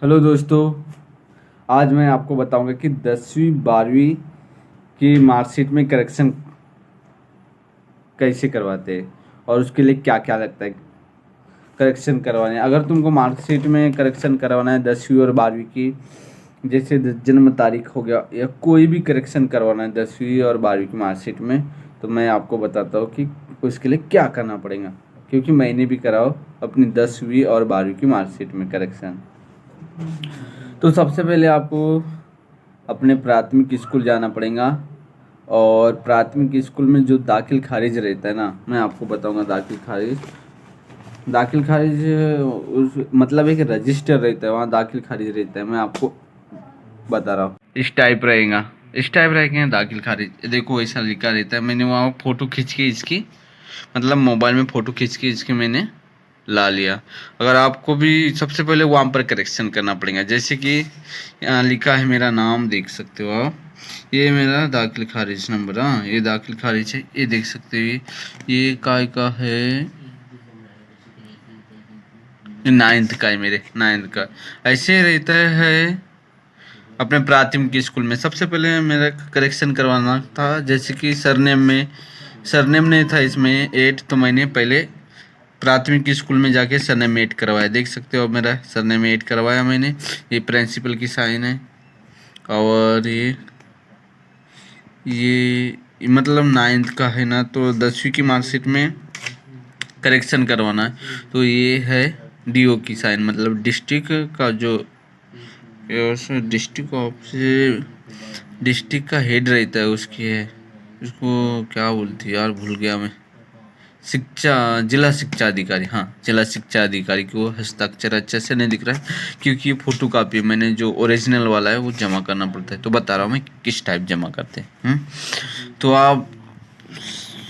Hello दोस्तों, आज मैं आपको बताऊंगा कि 10वीं 12वीं की मार्कशीट में करेक्शन कैसे करवाते हैं और उसके लिए क्या क्या लगता है करेक्शन करवाने। अगर तुमको मार्कशीट में करेक्शन करवाना है 10वीं और 12वीं की, जैसे जन्म तारीख हो गया या कोई भी करेक्शन करवाना है 10वीं और 12वीं की मार्कशीट में, तो मैं आपको बताता हूँ कि उसके लिए क्या करना पड़ेगा, क्योंकि मैंने भी कराओ अपनी 10वीं और 12वीं की मार्कशीट में करेक्शन। तो सबसे पहले आपको अपने प्राथमिक स्कूल जाना पड़ेगा और प्राथमिक स्कूल में जो दाखिल खारिज रहता है ना, मैं आपको बताऊंगा। दाखिल खारिज उस मतलब एक रजिस्टर रहता है, वहाँ दाखिल खारिज रहता है। मैं आपको बता रहा हूँ, इस टाइप रहेगा दाखिल खारिज। देखो ऐसा लिखा रहता है। मैंने वहाँ फोटो खींच के इसकी, मतलब मोबाइल में फ़ोटो खींच के इसकी मैंने ला लिया। अगर आपको भी सबसे पहले वहाँ पर करेक्शन करना पड़ेगा, जैसे कि यहाँ लिखा है मेरा नाम, देख सकते हो आप। ये मेरा दाखिल खारिज नंबर, हाँ ये दाखिल खारिज है, ये देख सकते हो। ये काय का है, ये 9th का है, मेरे 9th का। ऐसे रहता है अपने प्राथमिक स्कूल में। सबसे पहले मेरा करेक्शन करवाना था, जैसे कि सरनेम नहीं था इसमें 8, तो मैंने पहले प्राथमिक स्कूल में जाके सरनेम ऐड करवाया। देख सकते हो मेरा सरनेम ऐड करवाया मैंने। ये प्रिंसिपल की साइन है। और ये मतलब 9th का है ना, तो 10वीं की मार्कशीट में करेक्शन करवाना है तो ये है डीओ की साइन, मतलब डिस्ट्रिक्ट का जो डिस्ट्रिक्ट ऑफिस, डिस्ट्रिक्ट का हेड रहता है उसकी है। उसको क्या बोलती है यार, भूल गया मैं। जिला शिक्षा अधिकारी, हाँ जिला शिक्षा अधिकारी की वो हस्ताक्षर अच्छे से नहीं दिख रहा है, क्योंकि ये फोटो कापी मैंने जो ओरिजिनल वाला है वो जमा करना पड़ता है। तो बता रहा हूँ मैं किस टाइप जमा करते हैं। तो आप,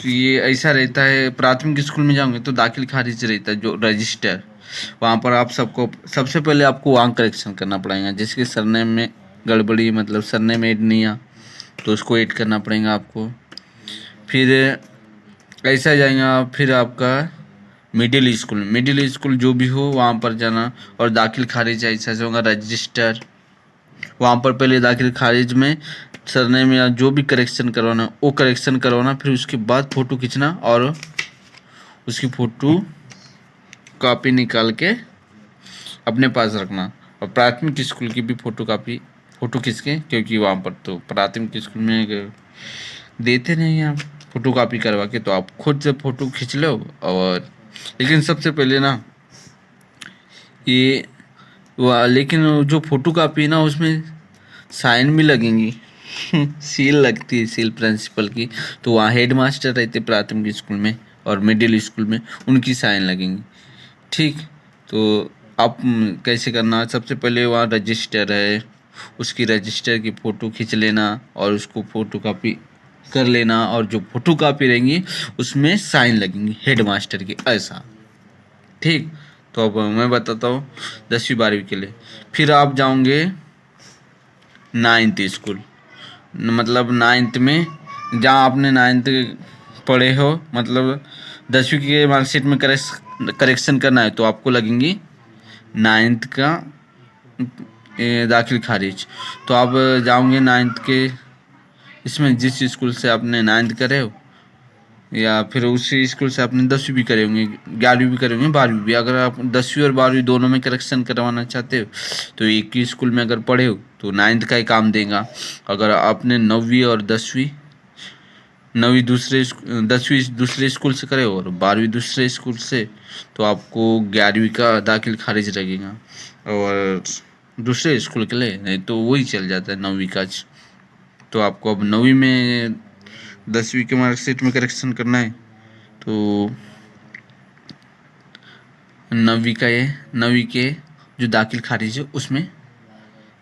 ये ऐसा रहता है। प्राथमिक स्कूल में जाओगे तो दाखिल खारिज रहता है जो रजिस्टर, वहाँ पर आप सबको सबसे पहले आपको वहाँ करेक्शन करना पड़ेगा। जैसे कि सरनेम में गड़बड़ी, मतलब सरनेम ऐड नहीं आ, तो उसको ऐड करना पड़ेगा आपको। फिर ऐसा जाएगा, फिर आपका मिडिल स्कूल जो भी हो वहाँ पर जाना, और दाखिल खारिज ऐसा से होगा रजिस्टर। वहाँ पर पहले दाखिल खारिज में सरनेम या जो भी करेक्शन करवाना वो करेक्शन करवाना, फिर उसके बाद फ़ोटो खींचना और उसकी फ़ोटो कॉपी निकाल के अपने पास रखना। और प्राथमिक स्कूल की भी फ़ोटो खींच के, क्योंकि वहाँ पर तो प्राथमिक स्कूल में देते नहीं हैं आप फ़ोटो कॉपी करवा के, तो आप खुद से फ़ोटो खींच लो। और लेकिन सबसे पहले ना ये लेकिन जो फ़ोटो कॉपी है ना उसमें साइन भी लगेंगी सील लगती है, सील प्रिंसिपल की। तो वहाँ हेड मास्टर रहते प्राथमिक स्कूल में और मिडिल स्कूल में, उनकी साइन लगेंगी। ठीक, तो आप कैसे करना, सबसे पहले वहाँ रजिस्टर है, उसकी रजिस्टर की फ़ोटो खींच लेना और उसको फ़ोटो कॉपी कर लेना, और जो फ़ोटो कॉपी रहेंगी उसमें साइन लगेंगी हेड मास्टर की, ऐसा। ठीक, तो अब मैं बताता हूँ 10वीं 12वीं के लिए। फिर आप जाओगे 9th स्कूल, मतलब 9th में, जहाँ आपने 9th पढ़े हो, मतलब 10वीं की मार्कशीट में करेक्शन करना है, तो आपको लगेंगी 9th का दाखिल खारिज। तो आप जाओगे 9th के इसमें, जिस स्कूल से आपने 9th करे हो, या फिर उसी स्कूल से आपने 10वीं भी करे होंगे, 11वीं भी करे होंगे, 12वीं भी। अगर आप 10वीं और 12वीं दोनों में करेक्शन करवाना चाहते हो, तो एक ही स्कूल में अगर पढ़े हो तो 9th का ही काम देगा। अगर आपने 9वीं और 10वीं, 10वीं दूसरे स्कूल से करे हो और 12वीं दूसरे स्कूल से, तो आपको 11वीं का दाखिल खारिज लगेगा। और दूसरे स्कूल के लिए नहीं तो वही चल जाता है 9वीं का। तो आपको अब 9वीं में 10वीं के मार्कशीट में करेक्शन करना है, तो 9वीं के जो दाखिल खारिज है उसमें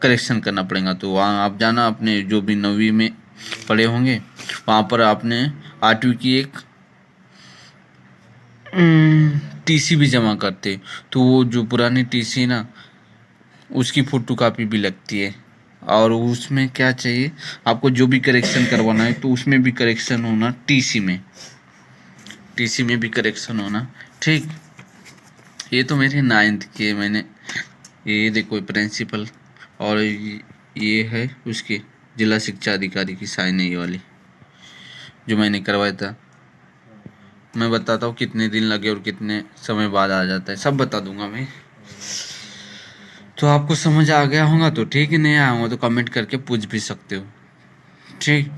करेक्शन करना पड़ेगा। तो वहाँ आप जाना, अपने जो भी 9वीं में पढ़े होंगे वहाँ पर आपने 8वीं की एक टीसी भी जमा करते, तो वो जो पुरानी टीसी ना उसकी फ़ोटो कापी भी लगती है। और उसमें क्या चाहिए आपको, जो भी करेक्शन करवाना है तो उसमें भी करेक्शन होना, टीसी में भी करेक्शन होना। ठीक, ये तो मेरे 9th के मैंने ये देखो प्रिंसिपल, और ये है उसकी जिला शिक्षा अधिकारी की साइन है, ये वाली जो मैंने करवाया था। मैं बताता हूँ कितने दिन लगे और कितने समय बाद आ जाता है, सब बता दूंगा मैं। तो आपको समझ आ गया होगा तो ठीक है, नहीं आया होगा तो कमेंट करके पूछ भी सकते हो, ठीक।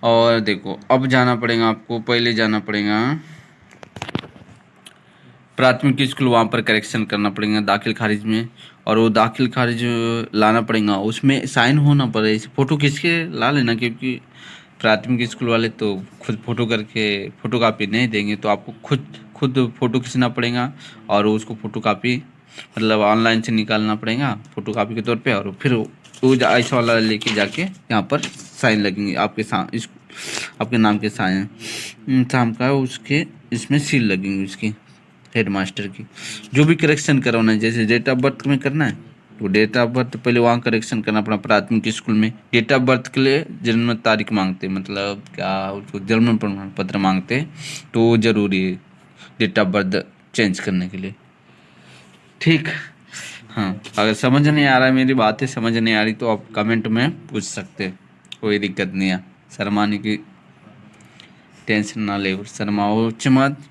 और देखो अब जाना पड़ेगा आपको, पहले जाना पड़ेगा प्राथमिक स्कूल, वहाँ पर करेक्शन करना पड़ेगा दाखिल खारिज में, और वो दाखिल खारिज लाना पड़ेगा, उसमें साइन होना पड़े, फ़ोटो खींच के ला लेना, क्योंकि प्राथमिक स्कूल वाले तो खुद फ़ोटो करके फ़ोटो कापी नहीं देंगे, तो आपको खुद फ़ोटो खींचना पड़ेगा, और उसको फ़ोटो कापी मतलब ऑनलाइन से निकालना पड़ेगा फ़ोटो कापी के तौर पे, और फिर वो ऐसा वाला लेके जाके यहाँ पर साइन लगेंगे आपके आपके नाम के साइन शाम का उसके इसमें सील लगेंगी उसकी हेड मास्टर की। जो भी करेक्शन करवाना है, जैसे डेट ऑफ बर्थ में करना है तो डेट ऑफ बर्थ पहले वहाँ करेक्शन करना पड़ा प्राथमिक स्कूल में। डेट ऑफ बर्थ के लिए जन्म तारीख मांगते, मतलब क्या उसको जन्म प्रमाण पत्र मांगते, तो वो ज़रूरी है डेट ऑफ बर्थ चेंज करने के लिए, ठीक। हाँ, अगर समझ नहीं आ रहा है, मेरी बातें समझ नहीं आ रही तो आप कमेंट में पूछ सकते हैं, कोई दिक्कत नहीं है। शर्माने की टेंशन ना ले, शर्माओ मत।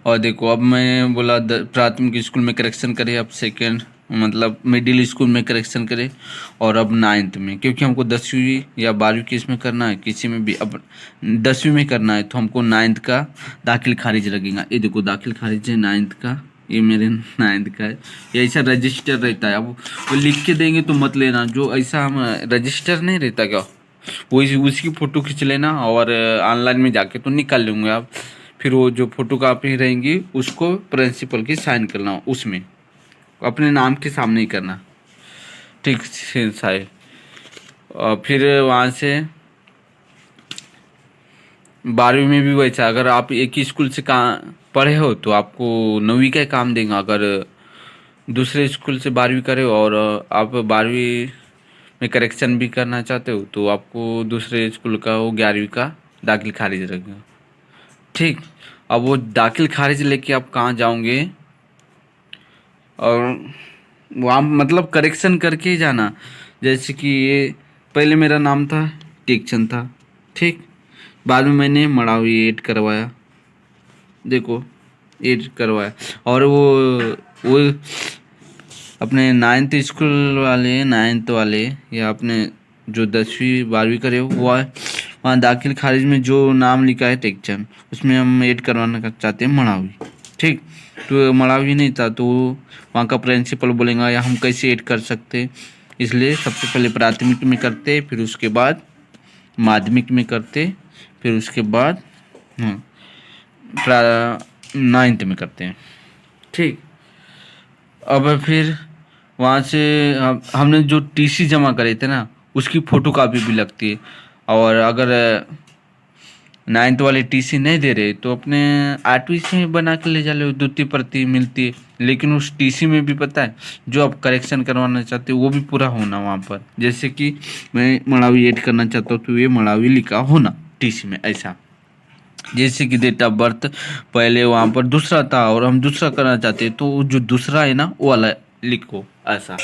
और देखो अब मैं बोला प्राथमिक स्कूल में करेक्शन करे, अब सेकेंड मतलब मिडिल स्कूल में करेक्शन करे, और अब 9th में, क्योंकि हमको 10वीं या 12वीं की इसमें करना है, किसी में भी अब 10वीं में करना है तो हमको 9th का दाखिल खारिज लगेगा। ये देखो दाखिल खारिज है 9th का, ये मेरे 9th का है, ये ऐसा रजिस्टर रहता है। अब वो लिख के देंगे तो मत लेना, जो ऐसा हम रजिस्टर नहीं रहता क्या, वो उसकी फ़ोटो खींच लेना, और ऑनलाइन में जाके तो निकाल लेंगे आप, फिर वो जो फोटो कापी रहेंगी उसको प्रिंसिपल की साइन करना, उसमें अपने नाम के सामने ही करना, ठीक साइन। और फिर वहाँ से 12वीं में भी वैसा, अगर आप एक ही स्कूल से कहाँ पढ़े हो तो आपको 9वीं का काम देगा, अगर दूसरे स्कूल से 12वीं करे और आप 12वीं में करेक्शन भी करना चाहते हो तो आपको दूसरे स्कूल का वो 11वीं का दाखिल खारिज रखेगा, ठीक। अब वो दाखिल खारिज लेके आप कहाँ जाओगे, और वहाँ मतलब करेक्शन करके ही जाना। जैसे कि ये पहले मेरा नाम था टेकचंद था, ठीक, बाद में मैंने मड़ावी ऐड करवाया, देखो ऐड करवाया, और वो अपने 9th स्कूल वाले 9th वाले या अपने जो 10वीं 12वीं करे वो वहाँ दाखिल खारिज में जो नाम लिखा है टेकचंद, उसमें हम ऐड करवाना चाहते हैं मड़ावी, ठीक। तो मड़ावी नहीं था तो वहाँ का प्रिंसिपल बोलेगा या हम कैसे ऐड कर सकते, इसलिए सबसे पहले प्राथमिक में करते, फिर उसके बाद माध्यमिक में करते, फिर उसके बाद 9th में करते हैं, ठीक। अब फिर वहाँ से हमने जो टीसी जमा करे थे ना उसकी फ़ोटो कापी भी लगती है, और अगर 9th वाले टीसी नहीं दे रहे तो अपने 8वीं से बना के ले जा लो, द्वितीय प्रति मिलती है, लेकिन उस टीसी में भी पता है जो आप करेक्शन करवाना चाहते हो वो भी पूरा होना वहाँ पर। जैसे कि मैं मड़ावी ऐड करना चाहता हूँ तो ये मड़ावी लिखा होना टीसी में, ऐसा। जैसे कि डेट ऑफ बर्थ पहले वहाँ पर दूसरा था और हम दूसरा करना चाहते हैं तो जो दूसरा है ना वो वाला लिखो, ऐसा,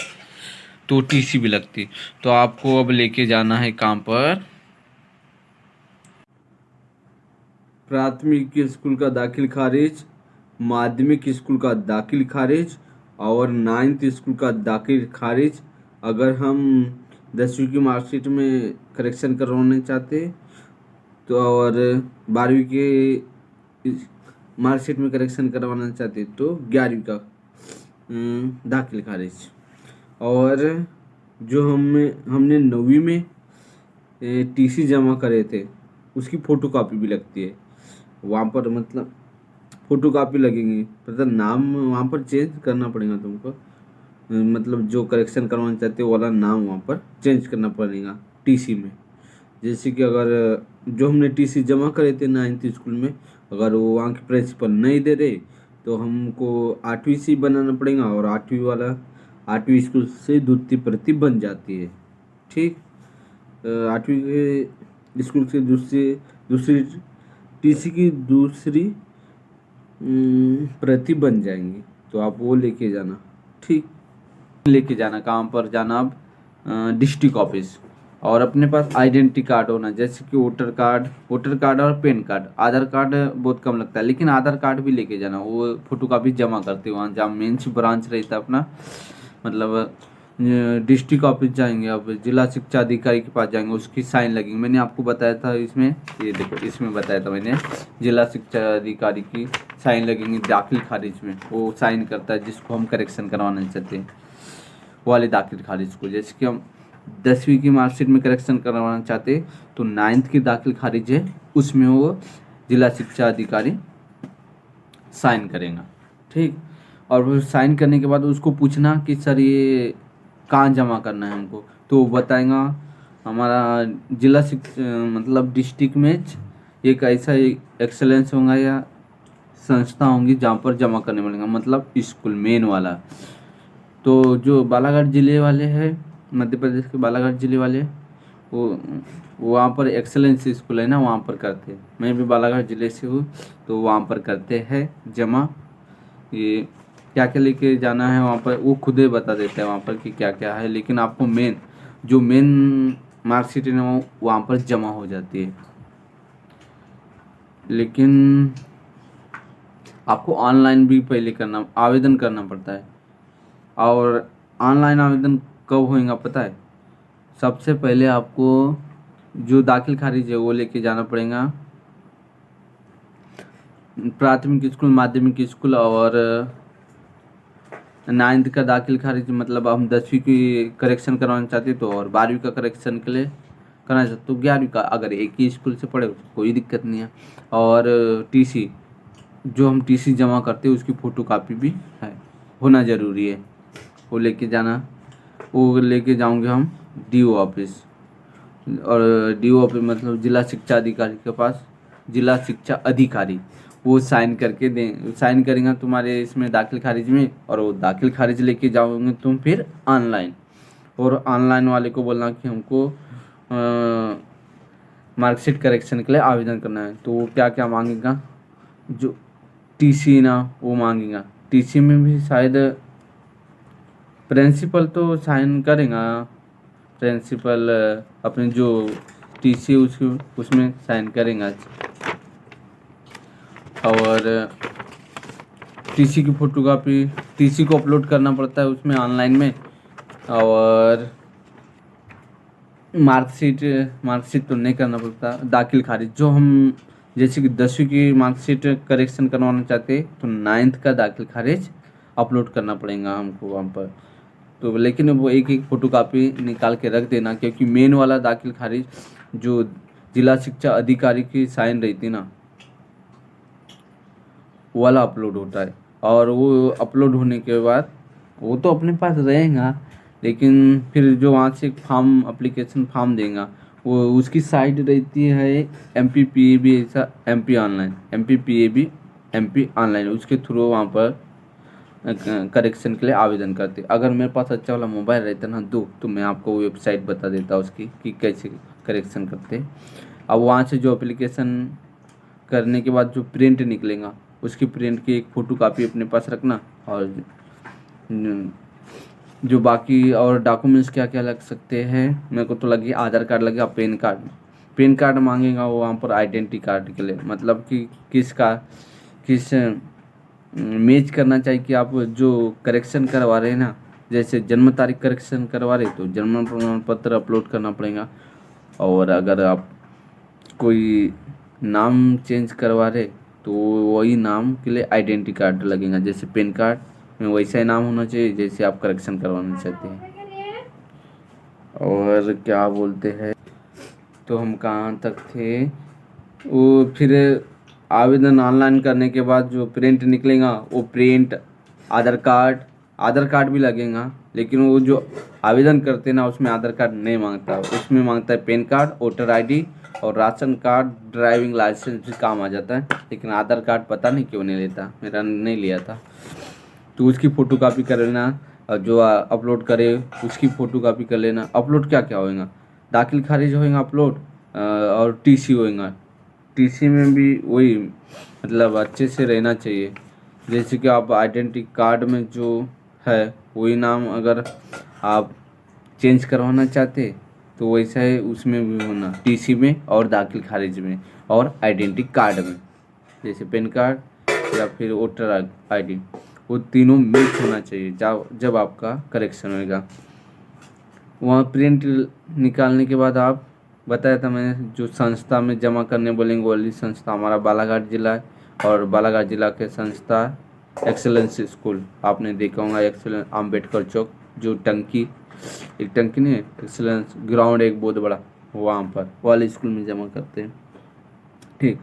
तो टीसी भी लगती। तो आपको अब लेके जाना है कहाँ पर, प्राथमिक स्कूल का दाखिल खारिज, माध्यमिक स्कूल का दाखिल खारिज, और 9th स्कूल का दाखिल खारिज। अगर हम 10वीं की मार्कशीट में करेक्शन करवाना चाहते तो, और 12वीं के मार्कशीट में करेक्शन करवाना चाहते तो 11वीं का दाखिल खारिज। और जो हमने 9वीं में टीसी जमा करे थे उसकी फ़ोटो कापी भी लगती है वहाँ पर, मतलब फ़ोटो कापी लगेंगी, मतलब नाम वहाँ पर चेंज करना पड़ेगा तुमको, मतलब जो करेक्शन करवाना चाहते हो वाला नाम वहाँ पर चेंज करना पड़ेगा टीसी में। जैसे कि अगर जो हमने टीसी जमा करे थे 9th स्कूल में, अगर वो वहाँ के प्रिंसिपल नहीं दे रहे तो हमको 8वीं से बनाना पड़ेगा, और 8वीं स्कूल से द्वितीय प्रति बन जाती है, ठीक। 8वीं के स्कूल से दूसरी टीसी की दूसरी प्रति बन जाएंगी, तो आप वो लेके जाना, ठीक, लेके जाना, कहाँ पर जाना आप, डिस्ट्रिक्ट ऑफिस। और अपने पास आइडेंटिटी कार्ड होना, जैसे कि वोटर कार्ड और पैन कार्ड। आधार कार्ड बहुत कम लगता है, लेकिन आधार कार्ड भी लेके जाना, वो फोटोकॉपी जमा करते वहाँ जहाँ मेंस ब्रांच रहता है अपना, मतलब डिस्ट्रिक्ट ऑफिस जाएंगे, अब जिला शिक्षा अधिकारी के पास जाएंगे, उसकी साइन लगेंगे। मैंने आपको बताया था इसमें, ये देखो इसमें बताया था मैंने, जिला शिक्षा अधिकारी की साइन लगेंगी दाखिल खारिज में, वो साइन करता है जिसको हम करेक्शन करवाना चाहते हैं, वाले दाखिल खारिज को। जैसे कि हम 10वीं की मार्कशीट में करेक्शन करवाना चाहते तो 9th की दाखिल खारिज है, उसमें वो जिला शिक्षा अधिकारी साइन करेगा। ठीक, और फिर साइन करने के बाद उसको पूछना कि सर ये कहाँ जमा करना है हमको, तो वो बताएगा हमारा जिला शिक्षा मतलब डिस्ट्रिक्ट में एक ऐसा एक्सेलेंस होगा या संस्था होंगी जहाँ पर जमा करने मिलेगा, मतलब स्कूल मेन वाला। तो जो बालाघाट ज़िले वाले हैं, मध्य प्रदेश के बालाघाट ज़िले वाले, वो वहाँ पर एक्सेलेंस स्कूल है ना, वहाँ पर करते हैं। मैं भी बालाघाट ज़िले से हूँ, तो वहाँ पर करते हैं जमा। ये क्या क्या लेके जाना है वहाँ पर वो खुद ही बता देते हैं वहाँ पर कि क्या क्या है, लेकिन आपको मेन मार्कशीट है ना वो वहाँ पर जमा हो जाती है। लेकिन आपको ऑनलाइन भी पहले आवेदन करना पड़ता है। और ऑनलाइन आवेदन कब होएगा पता है? सबसे पहले आपको जो दाखिल खारिज है वो लेके जाना पड़ेगा प्राथमिक स्कूल, माध्यमिक स्कूल, और 9th का दाखिल खारिज, मतलब हम 10वीं की करेक्शन करवाना चाहते तो, और 12वीं का करेक्शन के लिए करना चाहते तो 11वीं का, अगर एक ही स्कूल से पढ़े तो कोई दिक्कत नहीं है। और टीसी, जो हम टीसी जमा करते हैं उसकी फ़ोटोकॉपी भी है, होना ज़रूरी है, वो लेके जाना। वो लेके जाऊंगे हम डीओ ऑफिस, और डीओ ऑफिस मतलब जिला शिक्षा अधिकारी के पास, जिला शिक्षा अधिकारी वो साइन करके साइन करेंगे तुम्हारे इसमें दाखिल खारिज में, और वो दाखिल खारिज लेके जाओगे तुम फिर ऑनलाइन। और ऑनलाइन वाले को बोलना कि हमको मार्कशीट करेक्शन के लिए आवेदन करना है, तो वो क्या क्या मांगेगा, जो टीसी ना वो मांगेगा। टीसी में भी शायद प्रिंसिपल तो साइन करेगा, प्रिंसिपल अपने जो टीसी उसमें साइन करेगा। और टीसी की फ़ोटोकॉपी, टीसी को अपलोड करना पड़ता है उसमें ऑनलाइन में। और मार्कशीट तो नहीं करना पड़ता। दाखिल खारिज जो हम जैसे कि 10वीं की मार्कशीट करेक्शन करवाना चाहते तो 9th का दाखिल खारिज अपलोड करना पड़ेगा हमको वहाँ पर। तो लेकिन वो एक एक फ़ोटोकॉपी निकाल के रख देना, क्योंकि मेन वाला दाखिल खारिज जो जिला शिक्षा अधिकारी की साइन रहती ना, वाला अपलोड होता है। और वो अपलोड होने के बाद वो तो अपने पास रहेगा, लेकिन फिर जो वहाँ से फॉर्म एप्लीकेशन फॉर्म देगा वो उसकी साइट रहती है MPPAB, ऐसा MP online, MPPAB MP online, उसके थ्रू वहाँ पर करेक्शन के लिए आवेदन करते। अगर मेरे पास अच्छा वाला मोबाइल रहता ना तो मैं आपको वेबसाइट बता देता उसकी कि कैसे करेक्शन करते। अब वहाँ से जो एप्लीकेशन करने के बाद जो प्रिंट निकलेगा उसकी प्रिंट की एक फ़ोटोकॉपी अपने पास रखना। और जो बाकी और डॉक्यूमेंट्स क्या क्या लग सकते हैं, मेरे को तो लगी आधार कार्ड लगेगा, पैन कार्ड मांगेगा वो वहाँ पर आइडेंटिटी कार्ड के लिए, मतलब कि किस मैच करना चाहिए कि आप जो करेक्शन करवा रहे हैं ना, जैसे जन्म तारीख करेक्शन करवा रहे तो जन्म प्रमाण पत्र अपलोड करना पड़ेगा। और अगर आप कोई नाम चेंज करवा रहे तो वही नाम के लिए आइडेंटिटी कार्ड लगेगा, जैसे पैन कार्ड में वैसा ही नाम होना चाहिए जैसे आप करेक्शन करवाना चाहते हैं। और क्या बोलते हैं, तो हम कहाँ तक थे, वो फिर आवेदन ऑनलाइन करने के बाद जो प्रिंट निकलेगा वो प्रिंट, आधार कार्ड भी लगेगा, लेकिन वो जो आवेदन करते ना उसमें आधार कार्ड नहीं मांगता, उसमें मांगता है पैन कार्ड, वोटर ID और राशन कार्ड, ड्राइविंग लाइसेंस भी काम आ जाता है। लेकिन आधार कार्ड पता नहीं क्यों नहीं लेता, मेरा नहीं लिया था। तो उसकी फ़ोटोकॉपी कर लेना, और जो अपलोड करे उसकी फ़ोटोकॉपी कर लेना। अपलोड क्या क्या होएगा, दाखिल खारिज होएगा अपलोड, और टीसी होएगा। टीसी में भी वही मतलब अच्छे से रहना चाहिए, जैसे कि आप आइडेंटिटी कार्ड में जो है वही नाम अगर आप चेंज करवाना चाहते तो वैसा है उसमें भी होना, टीसी में और दाखिल खारिज में और आइडेंटिटी कार्ड में, जैसे पैन कार्ड या फिर वोटर आईडी, वो तीनों मिक्स होना चाहिए जब आपका करेक्शन होएगा। वहाँ प्रिंट निकालने के बाद आप बताया था मैंने, जो संस्था में जमा करने बोलेंगे वाली संस्था हमारा बालाघाट जिला है, और बालाघाट जिला के संस्था एक्सेलेंस स्कूल, आपने देखा होगा एक्सेलेंस अम्बेडकर चौक, जो टंकी, एक टंकी नहीं है, एक्सेलेंस ग्राउंड एक बहुत बड़ा, वहाँ पर वाले स्कूल में जमा करते हैं। ठीक,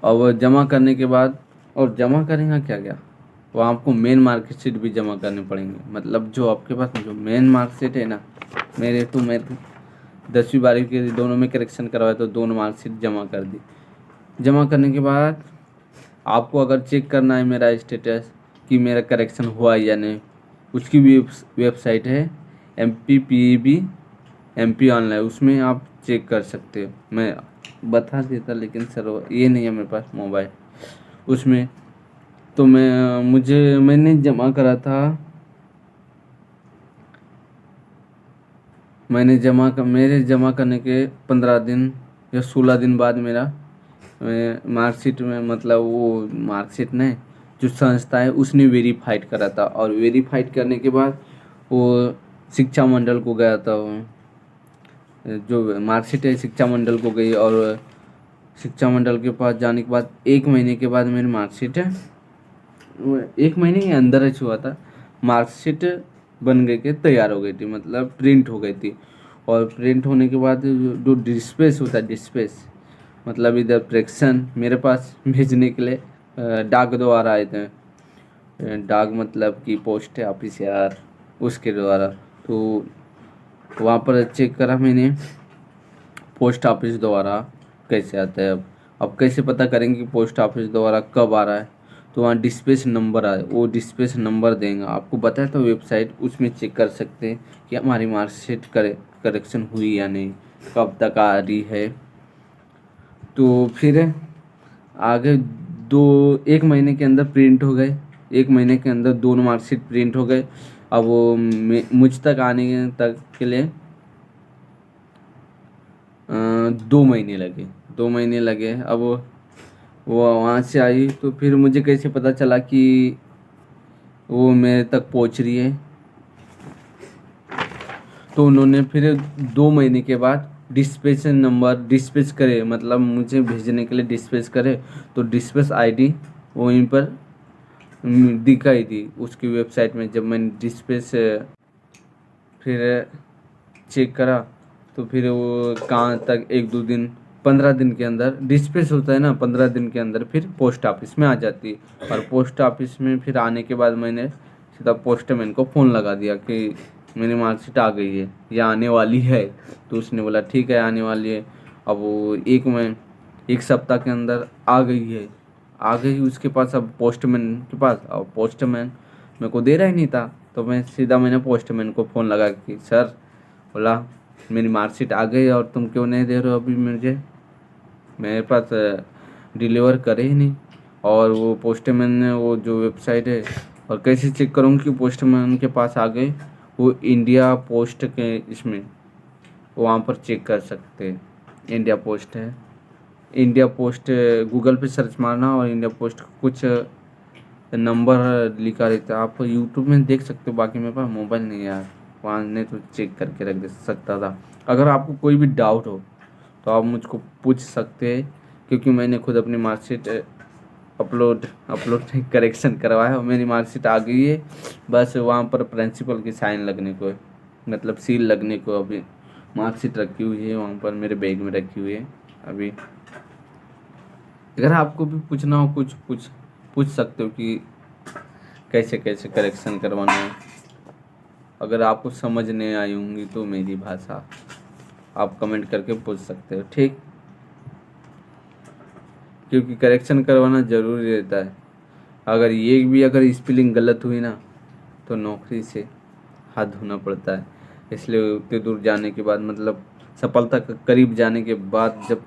और जमा करने के बाद, और जमा करेंगे क्या क्या, वो आपको मेन मार्कशीट भी जमा करने पड़ेंगे। मतलब जो आपके पास जो मेन मार्कशीट है ना, मेरे 10वीं 12वीं के दोनों में करेक्शन करवाया तो दोनों मार्कशीट जमा कर दी। जमा करने के बाद आपको अगर चेक करना है मेरा स्टेटस कि मेरा करेक्शन हुआ या नहीं, उसकी भी वेबसाइट है MPPEB MP ऑनलाइन, उसमें आप चेक कर सकते हो। मैं बता देता लेकिन सर ये नहीं है मेरे पास मोबाइल उसमें। तो मैंने जमा करा था, मेरे जमा करने के 15 दिन या 16 दिन बाद मेरा मार्कशीट में, मतलब वो मार्कशीट नहीं, जो संस्था है उसने वेरीफाइड करा था, और वेरीफाइड करने के बाद वो शिक्षा मंडल को गया था। जो मार्कशीट है शिक्षा मंडल को गई, और शिक्षा मंडल के पास जाने के बाद 1 महीने के बाद मेरी मार्कशीट है, 1 महीने के अंदर ही हुआ था, मार्कशीट बन गई के तैयार हो गई थी, मतलब प्रिंट हो गई थी। और प्रिंट होने के बाद जो डिस्पेच होता है, डिस्पेच मतलब इधर प्रेक्षण मेरे पास भेजने के लिए डाक द्वारा आए थे। डाक मतलब कि पोस्ट ऑफिस यार, उसके द्वारा। तो वहाँ पर चेक करा मैंने पोस्ट ऑफिस द्वारा कैसे आता है। अब कैसे पता करेंगे कि पोस्ट ऑफिस द्वारा कब आ रहा है, तो वहाँ डिस्पेच नंबर आए, वो डिस्पेच नंबर देंगे आपको, बताया तो वेबसाइट, उसमें चेक कर सकते हैं कि हमारी मार्कशीट करेक्शन हुई या नहीं, कब तक आ रही है। तो फिर आगे 1 महीने के अंदर प्रिंट हो गए, 1 महीने के अंदर दोनों मार्कशीट प्रिंट हो गए। अब वो मुझ तक आने तक के लिए 2 महीने लगे, 2 महीने लगे। अब वो वहाँ से आई तो फिर मुझे कैसे पता चला कि वो मेरे तक पहुँच रही है। तो उन्होंने फिर 2 महीने के बाद डिस्पेच नंबर डिस्पेच करे, मतलब मुझे भेजने के लिए डिस्पेच करे, तो डिस्पेच आईडी वहीं पर दिखाई दी उसकी वेबसाइट में। जब मैंने डिस्पेच फिर चेक करा तो फिर वो कहाँ तक 1-2 दिन 15 दिन के अंदर डिस्पेच होता है ना, 15 दिन के अंदर फिर पोस्ट ऑफिस में आ जाती है। और पोस्ट ऑफिस में फिर आने के बाद मैंने सीधा पोस्टमैन को फ़ोन लगा दिया कि मेरी मार्कशीट आ गई है या आने वाली है। तो उसने बोला ठीक है आने वाली है। अब वो 1 सप्ताह के अंदर आ गई है, आ गई उसके पास, अब पोस्टमैन के पास। और पोस्टमैन मेरे को दे रहा ही नहीं था, तो मैंने पोस्टमैन को फ़ोन लगा कि सर, बोला मेरी मार्कशीट आ गई और तुम क्यों नहीं दे रहे हो अभी मुझे, मेरे पास डिलीवर करे ही नहीं। और वो पोस्टमैन ने वो जो वेबसाइट है, और कैसे चेक करूँ कि पोस्टमैन के पास आ गए, वो इंडिया पोस्ट के इसमें वहाँ पर चेक कर सकते हैं। इंडिया पोस्ट है, इंडिया पोस्ट गूगल पे सर्च मारना और इंडिया पोस्ट कुछ नंबर लिखा रहता है, आप यूट्यूब में देख सकते हो। बाकी मेरे पास मोबाइल नहीं है यार, वहाँ नहीं तो चेक करके रख दे सकता था। अगर आपको कोई भी डाउट हो तो आप मुझको पूछ सकते हैं, क्योंकि मैंने खुद अपनी मार्कशीट अपलोड करेक्शन करवाया और मेरी मार्कशीट आ गई है। बस वहाँ पर प्रिंसिपल की साइन लगने को है, मतलब सील लगने को। अभी मार्कशीट रखी हुई है वहाँ पर, मेरे बैग में रखी हुई है अभी। अगर आपको भी पूछना हो कुछ पूछ सकते हो कि कैसे कैसे करेक्शन करवाना है। अगर आपको समझ नहीं आई होंगी तो मेरी भाषा आप कमेंट करके पूछ सकते हो, ठीक। क्योंकि करेक्शन करवाना ज़रूरी रहता है। अगर स्पेलिंग गलत हुई ना तो नौकरी से हाथ धोना पड़ता है। इसलिए उतने दूर जाने के बाद, मतलब सफलता के करीब जाने के बाद जब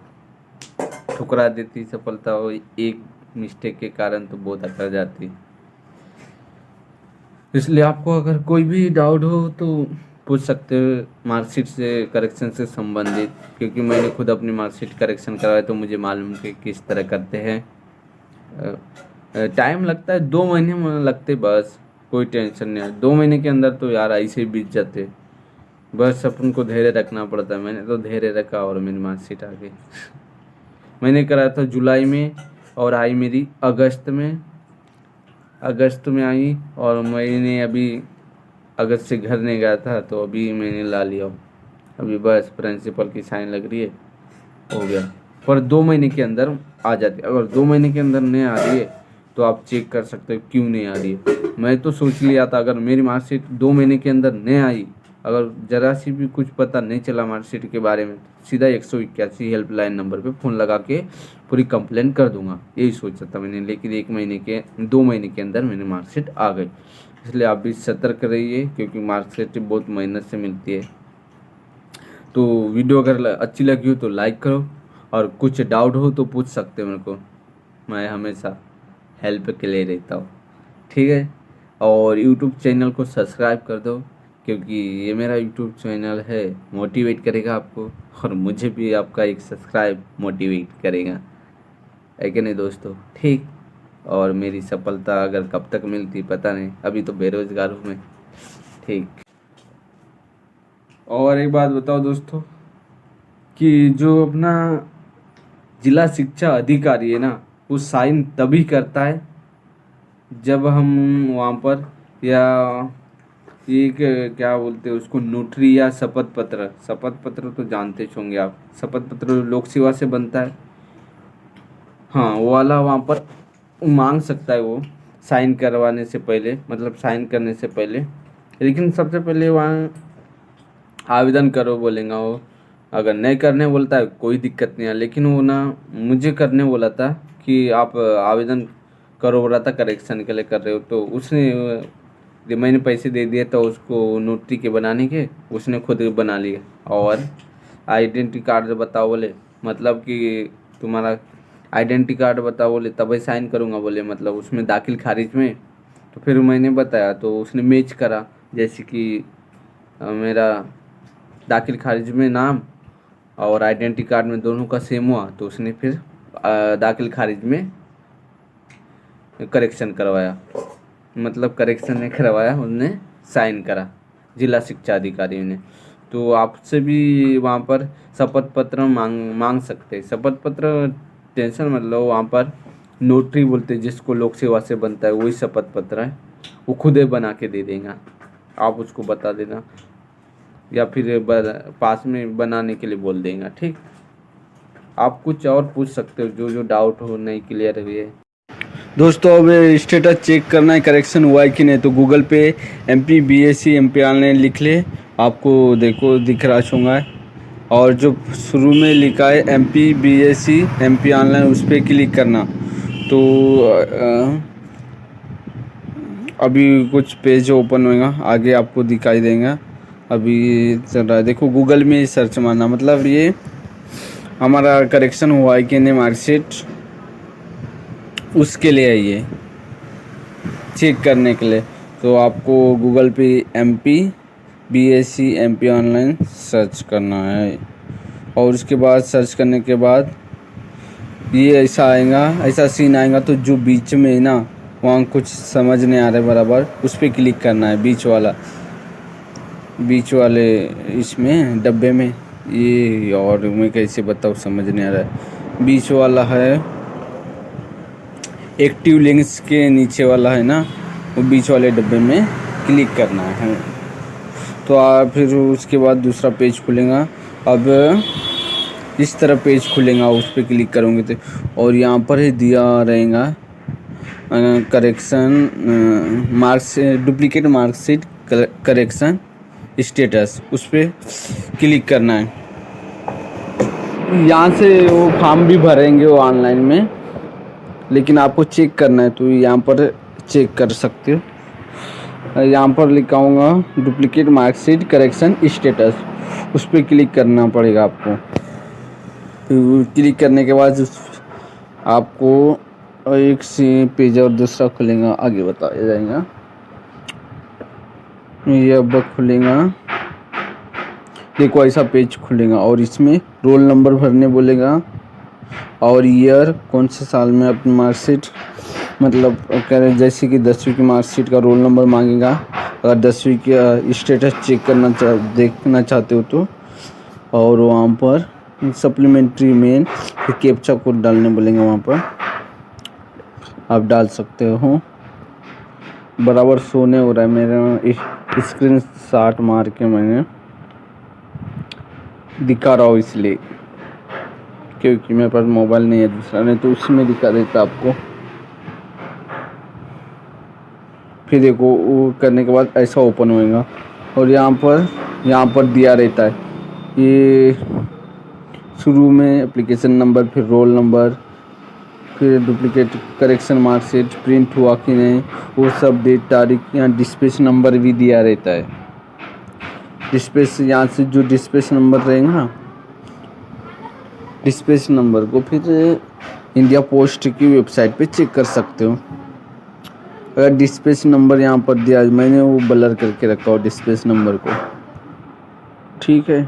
ठुकरा देती सफलता, वो एक मिस्टेक के कारण तो बहुत अकड़ जाती। इसलिए आपको अगर कोई भी डाउट हो तो पूछ सकते हो मार्कशीट से करेक्शन से संबंधित, क्योंकि मैंने खुद अपनी मार्कशीट करेक्शन कराया तो मुझे मालूम है कि किस तरह करते हैं। टाइम लगता है 2 महीने में लगते, बस कोई टेंशन नहीं है। 2 महीने के अंदर तो यार ऐसे ही बीत जाते, बस अपन को धैर्य रखना पड़ता है। मैंने तो धैर्य रखा और मेरी मार्कशीट आ गई। मैंने कराया था जुलाई में और आई मेरी अगस्त में आई, और मैंने अभी अगस्त से घर नहीं गया था तो अभी मैंने ला लिया। अभी बस प्रिंसिपल की साइन लग रही है, हो गया। पर 2 महीने के अंदर आ जाती है। अगर 2 महीने के अंदर नहीं आ रही है तो आप चेक कर सकते हो क्यों नहीं आ रही है। मैं तो सोच लिया था अगर मेरी मार्कशीट 2 महीने के अंदर नहीं आई, अगर ज़रा सी भी कुछ पता नहीं चला मार्कशीट के बारे में, सीधा 181 हेल्पलाइन नंबर पे फ़ोन लगा के पूरी कंप्लेंट कर दूंगा, यही सोचा था मैंने। लेकिन 2 महीने के अंदर मेरी मार्कशीट आ गई। इसलिए आप भी सतर्क रहिए, क्योंकि मार्कशीट बहुत मेहनत से मिलती है। तो वीडियो अगर अच्छी लगी हो तो लाइक करो, और कुछ डाउट हो तो पूछ सकते हो मेरे को, मैं हमेशा हेल्प के लिए रहता हूँ, ठीक है। और यूट्यूब चैनल को सब्सक्राइब कर दो, क्योंकि ये मेरा यूट्यूब चैनल है, मोटिवेट करेगा आपको, और मुझे भी आपका एक सब्सक्राइब मोटिवेट करेगा, है कि नहीं दोस्तों, ठीक। और मेरी सफलता अगर कब तक मिलती पता नहीं, अभी तो बेरोजगार हूँ मैं, ठीक। और एक बात बताओ दोस्तों, कि जो अपना जिला शिक्षा अधिकारी है ना, वो साइन तभी करता है जब हम वहाँ पर, या एक क्या बोलते हैं उसको, नोटरी या शपथ पत्र तो जानते होंगे आप, शपथ पत्र लोक सेवा से बनता है, हाँ वो वाला वहाँ पर मांग सकता है वो, साइन करवाने से पहले, मतलब साइन करने से पहले। लेकिन सबसे पहले वहाँ आवेदन करो बोलेगा वो, अगर नहीं करने बोलता है कोई दिक्कत नहीं है। लेकिन वो ना मुझे करने बोला था कि आप आवेदन करो, बोला था करेक्शन के लिए कर रहे हो, तो उसने मैंने पैसे दे दिए तो उसको नोटरी के बनाने के, उसने खुद बना लिए। और आइडेंटिटी कार्ड बताओ बोले, मतलब कि तुम्हारा आइडेंटिटी कार्ड बताओ बोले तभी साइन करूँगा बोले, मतलब उसमें दाखिल खारिज में। तो फिर मैंने बताया तो उसने मैच करा, जैसे कि मेरा दाखिल खारिज में नाम और आइडेंटिटी कार्ड में दोनों का सेम हुआ, तो उसने फिर दाखिल खारिज में करेक्शन करवाया, मतलब करेक्शन नहीं करवाया, उनने साइन करा जिला शिक्षा अधिकारी ने। तो आपसे भी वहाँ पर शपथ पत्र मांग सकते हैं। शपथ पत्र टेंशन मत लो, वहाँ पर नोटरी बोलते हैं जिसको लोक सेवा से बनता है, वही शपथ पत्र है, वो खुद ही बना के दे देगा, आप उसको बता देना, या फिर पास में बनाने के लिए बोल देगा, ठीक। आप कुछ और पूछ सकते हो, जो जो डाउट हो नहीं क्लियर हुई है। दोस्तों अब स्टेटस चेक करना है करेक्शन हुआ है कि नहीं, तो गूगल पे MP BSc MP ऑनलाइन लिख ले, आपको देखो दिख रहा होगा। और जो शुरू में लिखा है MP BSc MP ऑनलाइन, उस पर क्लिक करना। तो अभी कुछ पेज ओपन होएगा, आगे आपको दिखाई देगा। अभी चल रहा है, देखो गूगल में सर्च मारना, मतलब ये हमारा करेक्शन हुआ है कि नहीं मार्कशीट, उसके लिए है ये, चेक करने के लिए। तो आपको गूगल पे MP BSc MP online search करना है, और उसके बाद सर्च करने के बाद ये ऐसा आएगा, ऐसा सीन आएगा। तो जो बीच में है ना, वहाँ कुछ समझ नहीं आ रहा है बराबर, उस पर क्लिक करना है, बीच वाले इसमें डब्बे में, ये और मैं कैसे बताऊँ समझ नहीं आ रहा है। बीच वाला है एक्टिव लिंक्स के नीचे वाला है ना, वो बीच वाले डब्बे में क्लिक करना है। तो आप फिर उसके बाद दूसरा पेज खुलेगा। अब इस तरह पेज खुलेगा, उस पर क्लिक करोगे तो, और यहाँ पर ही दिया रहेगा correction marks, duplicate marksheet correction status, उस पर क्लिक करना है। यहाँ से वो फॉर्म भी भरेंगे वो ऑनलाइन में, लेकिन आपको चेक करना है तो यहाँ पर चेक कर सकते हो। यहाँ पर लिखा होगा डुप्लीकेट मार्कशीट करेक्शन स्टेटस, उस पर क्लिक करना पड़ेगा आपको। क्लिक करने के बाद आपको एक से पेज और दूसरा खुलेगा, आगे बताया जाएगा। ये अब खुलेगा, देखो ऐसा पेज खुलेगा और इसमें रोल नंबर भरने बोलेगा और ईयर, कौन से साल में अपनी मार्कशीट, मतलब कह रहे जैसे कि 10वीं की मार्कशीट का रोल नंबर मांगेगा। अगर 10वीं की स्टेटस चेक देखना चाहते हो तो, और वहाँ पर सप्लीमेंट्री मेन, फिर कैप्चा कोड डालने बोलेंगे, वहाँ पर आप डाल सकते हो। बराबर सोने हो रहा है मेरा स्क्रीन शॉट मार के मैंने दिखा रहा हूँ, इसलिए क्योंकि मेरे पास मोबाइल नहीं है दूसरा, नहीं तो उसमें दिखा देता आपको। फिर देखो वो करने के बाद ऐसा ओपन होएगा और यहाँ पर दिया रहता है ये शुरू में एप्लीकेशन नंबर, फिर रोल नंबर, फिर डुप्लीकेट करेक्शन मार्कशीट प्रिंट हुआ कि नहीं, वो सब डेट तारीख, यहाँ डिस्पैच नंबर भी दिया रहता है। डिस्पैच यहाँ से जो डिस्पैच नंबर रहेगा ना, डिस्पैच नंबर को फिर इंडिया पोस्ट की वेबसाइट पे चेक कर सकते हो। अगर डिस्पैच नंबर यहाँ पर दिया, मैंने वो ब्लर करके रखा हो डिस्पैच नंबर को, ठीक है।